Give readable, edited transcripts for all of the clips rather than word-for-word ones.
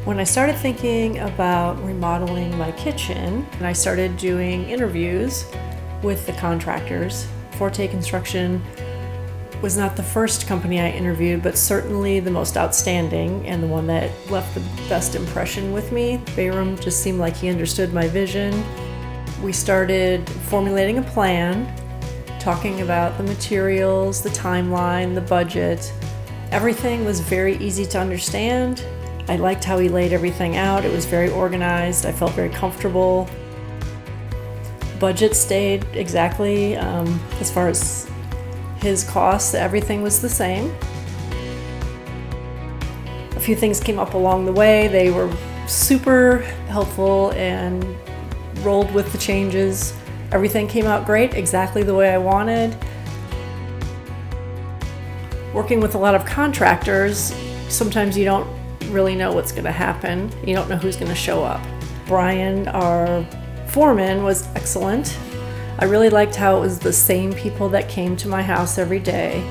When I started thinking about remodeling my kitchen, and I started doing interviews with the contractors, Forte Construction was not the first company I interviewed, but certainly the most outstanding and the one that left the best impression with me. Bayram just seemed like he understood my vision. We started formulating a plan, talking about the materials, the timeline, the budget. Everything was very easy to understand. I liked how he laid everything out. It was very organized. I felt very comfortable. Budget stayed exactly as far as his costs. Everything was the same. A few things came up along the way. They were super helpful and rolled with the changes. Everything came out great, exactly the way I wanted. Working with a lot of contractors, sometimes you don't really know what's going to happen. You don't know who's going to show up. Brian, our foreman, was excellent. I really liked how it was the same people that came to my house every day.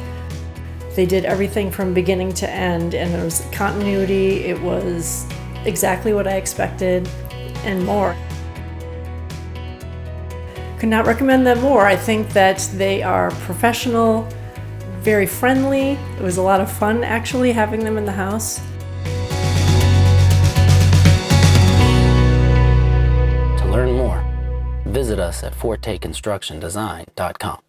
They did everything from beginning to end, and there was continuity. It was exactly what I expected and more. Could not recommend them more. I think that they are professional, very friendly. It was a lot of fun actually having them in the house. To learn more, visit us at forteconstructiondesign.com.